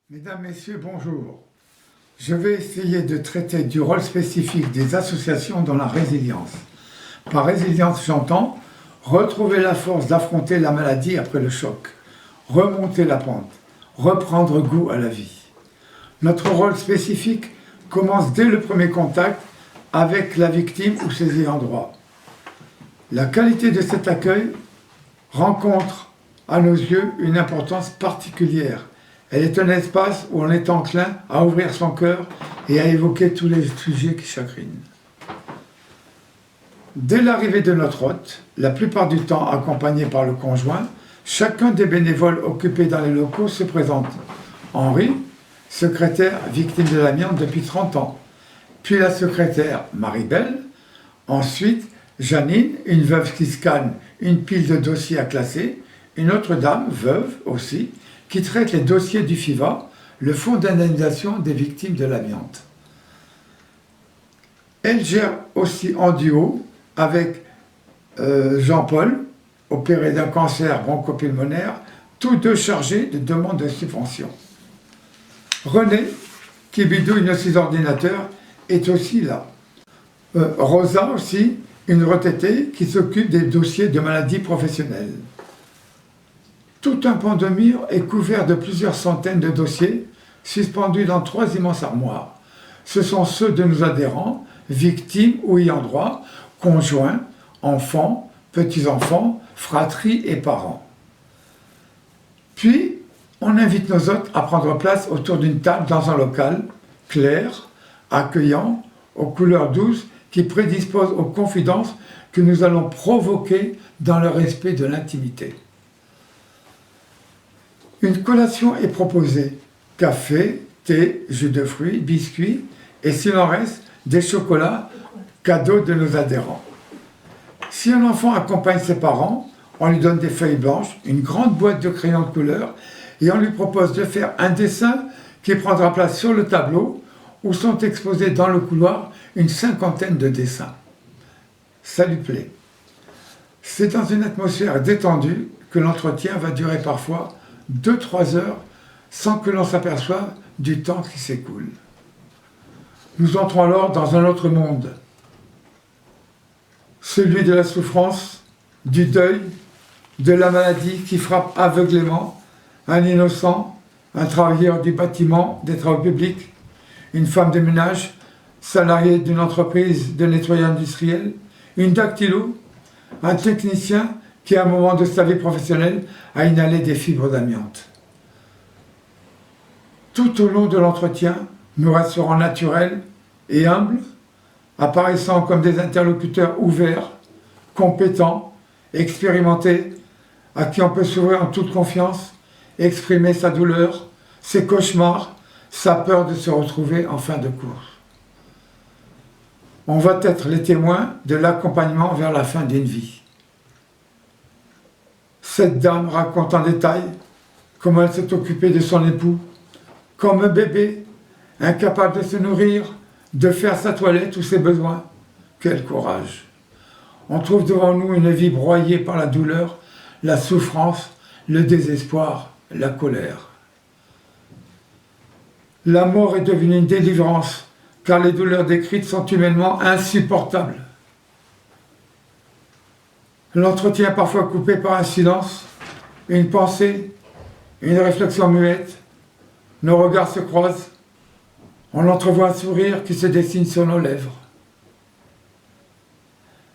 Mesdames, Messieurs, bonjour. Je vais essayer de traiter du rôle spécifique des associations dans la résilience. Par résilience, j'entends retrouver la force d'affronter la maladie après le choc, remonter la pente, reprendre goût à la vie. Notre rôle spécifique commence dès le premier contact avec la victime ou ses ayants droit. La qualité de cet accueil rencontre à nos yeux une importance particulière. Elle est un espace où on est enclin à ouvrir son cœur et à évoquer tous les sujets qui chagrinent. Dès l'arrivée de notre hôte, la plupart du temps accompagné par le conjoint, chacun des bénévoles occupés dans les locaux se présente. Henri, secrétaire victime de l'amiante depuis 30 ans, puis la secrétaire Marie-Belle, ensuite Janine, une veuve qui scanne une pile de dossiers à classer, une autre dame, veuve aussi, qui traite les dossiers du FIVA, le Fonds d'indemnisation des victimes de l'amiante. Elle gère aussi en duo avec Jean-Paul, opéré d'un cancer bronchopulmonaire, tous deux chargés de demande de subvention. René, qui bidouille nos 6 ordinateurs, est aussi là. Rosa aussi, une retraitée qui s'occupe des dossiers de maladies professionnelles. Tout un pan de mur est couvert de plusieurs centaines de dossiers suspendus dans 3 immenses armoires. Ce sont ceux de nos adhérents, victimes ou ayants droit, conjoints, enfants, petits-enfants, fratries et parents. Puis, on invite nos hôtes à prendre place autour d'une table dans un local clair, accueillant, aux couleurs douces qui prédisposent aux confidences que nous allons provoquer dans le respect de l'intimité. Une collation est proposée, café, thé, jus de fruits, biscuits et s'il en reste, des chocolats, cadeaux de nos adhérents. Si un enfant accompagne ses parents, on lui donne des feuilles blanches, une grande boîte de crayons de couleur et on lui propose de faire un dessin qui prendra place sur le tableau où sont exposés dans le couloir une 50aine de dessins. Ça lui plaît. C'est dans une atmosphère détendue que l'entretien va durer parfois 2-3 heures sans que l'on s'aperçoive du temps qui s'écoule. Nous entrons alors dans un autre monde, celui de la souffrance, du deuil, de la maladie qui frappe aveuglément un innocent, un travailleur du bâtiment, des travaux publics, une femme de ménage, salariée d'une entreprise de nettoyage industriel, une dactylo, un technicien qui à un moment de sa vie professionnelle a inhalé des fibres d'amiante. Tout au long de l'entretien, nous resterons naturels et humbles, apparaissant comme des interlocuteurs ouverts, compétents, expérimentés, à qui on peut s'ouvrir en toute confiance, exprimer sa douleur, ses cauchemars, sa peur de se retrouver en fin de course. On va être les témoins de l'accompagnement vers la fin d'une vie. Cette dame raconte en détail comment elle s'est occupée de son époux, comme un bébé, incapable de se nourrir, de faire sa toilette ou ses besoins. Quel courage! On trouve devant nous une vie broyée par la douleur, la souffrance, le désespoir, la colère. La mort est devenue une délivrance, car les douleurs décrites sont humainement insupportables. L'entretien est parfois coupé par un silence, une pensée, une réflexion muette. Nos regards se croisent. On entrevoit un sourire qui se dessine sur nos lèvres.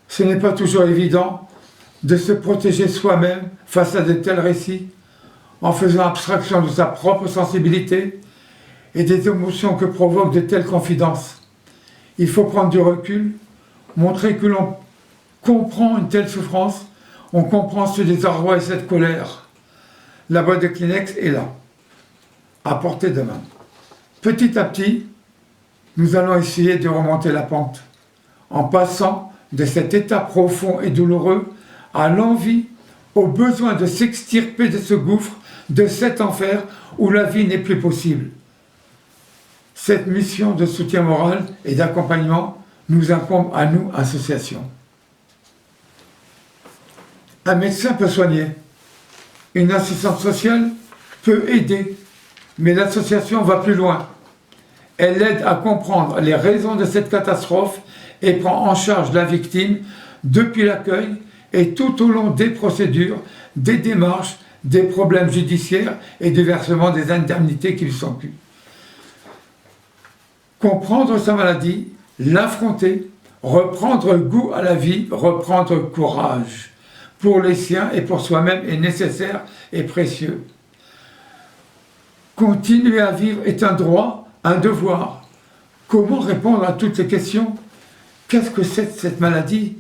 Ce n'est pas toujours évident de se protéger soi-même face à de tels récits, en faisant abstraction de sa propre sensibilité et des émotions que provoquent de telles confidences. Il faut prendre du recul, montrer que l'on comprend une telle souffrance, on comprend ce désarroi et cette colère. La boîte de Kleenex est là, à portée de main. Petit à petit, nous allons essayer de remonter la pente, en passant de cet état profond et douloureux à l'envie, au besoin de s'extirper de ce gouffre, de cet enfer où la vie n'est plus possible. Cette mission de soutien moral et d'accompagnement nous incombe à nous, associations. Un médecin peut soigner, une assistante sociale peut aider, Mais l'association va plus loin. Elle aide à comprendre les raisons de cette catastrophe et prend en charge la victime depuis l'accueil et tout au long des procédures, des démarches, des problèmes judiciaires et du versement des indemnités qui lui sont dues. Comprendre sa maladie, l'affronter, reprendre goût à la vie, reprendre courage pour les siens et pour soi-même est nécessaire et précieux. Continuer à vivre est un droit, un devoir. Comment répondre à toutes ces questions? Qu'est-ce que c'est cette maladie?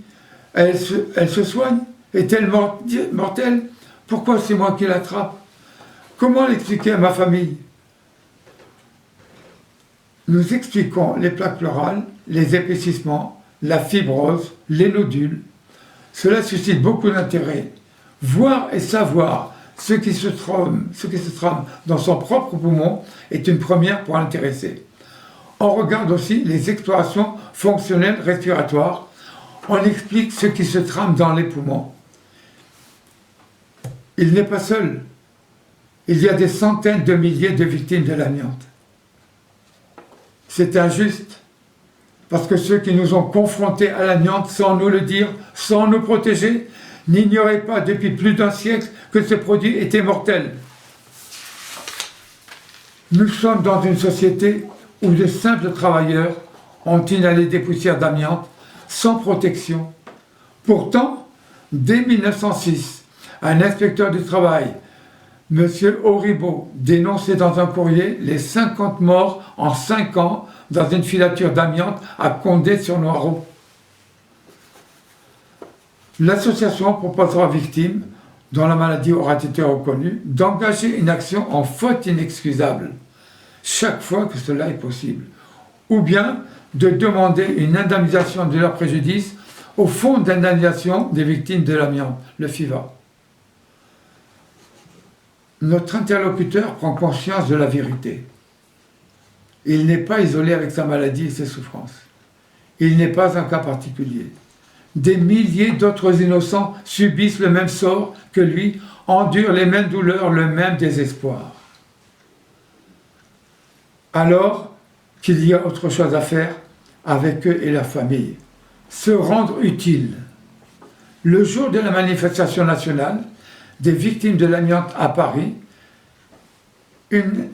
Elle se soigne? Est-elle mortelle? Pourquoi c'est moi qui l'attrape? Comment l'expliquer à ma famille? Nous expliquons les plaques pleurales, les épaississements, la fibrose, les nodules. Cela suscite beaucoup d'intérêt. Voir et savoir ce qui se trame dans son propre poumon est une première pour l'intéresser. On regarde aussi les explorations fonctionnelles respiratoires. On explique ce qui se trame dans les poumons. Il n'est pas seul. Il y a des centaines de milliers de victimes de l'amiante. C'est injuste, parce que ceux qui nous ont confrontés à l'amiante sans nous le dire, sans nous protéger, n'ignoraient pas depuis plus d'un siècle que ce produit était mortel. Nous sommes dans une société où de simples travailleurs ont inhalé des poussières d'amiante sans protection. Pourtant, dès 1906, un inspecteur du travail, M. Auribeau, dénonçait dans un courrier les 50 morts en 5 ans dans une filature d'amiante à Condé-sur-Noireau. L'association proposera aux victimes, dont la maladie aura été reconnue, d'engager une action en faute inexcusable, chaque fois que cela est possible, ou bien de demander une indemnisation de leur préjudice au Fonds d'indemnisation des victimes de l'amiante, le FIVA. Notre interlocuteur prend conscience de la vérité. Il n'est pas isolé avec sa maladie et ses souffrances. Il n'est pas un cas particulier. Des milliers d'autres innocents subissent le même sort que lui, endurent les mêmes douleurs, le même désespoir. Alors qu'il y a autre chose à faire avec eux et leur famille, se rendre utile. Le jour de la manifestation nationale des victimes de l'amiante à Paris, une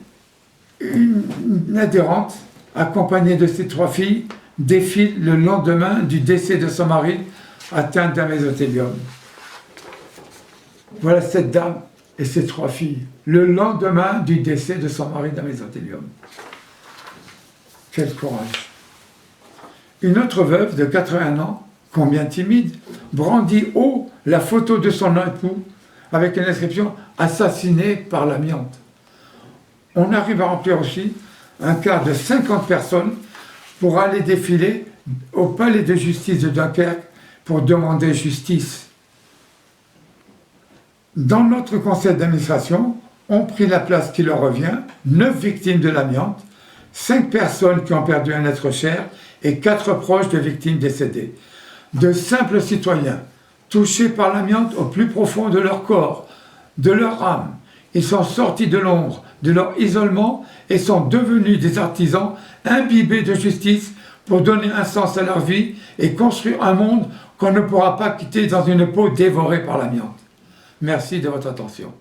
adhérente, accompagnée de ses 3 filles, défile le lendemain du décès de son mari atteint d'un mésothéliome. Voilà cette dame et ses 3 filles, le lendemain du décès de son mari d'un mésothéliome. Quel courage! Une autre veuve de 81 ans, combien timide, brandit haut la photo de son époux avec une inscription « Assassiné par l'amiante ». On arrive à remplir aussi un quart de 50 personnes pour aller défiler au palais de justice de Dunkerque pour demander justice. Dans notre conseil d'administration, ont pris la place qui leur revient 9 victimes de l'amiante, 5 personnes qui ont perdu un être cher et 4 proches de victimes décédées. De simples citoyens, touchés par l'amiante au plus profond de leur corps, de leur âme. Ils sont sortis de l'ombre, de leur isolement et sont devenus des artisans imbibés de justice pour donner un sens à leur vie et construire un monde qu'on ne pourra pas quitter dans une peau dévorée par l'amiante. Merci de votre attention.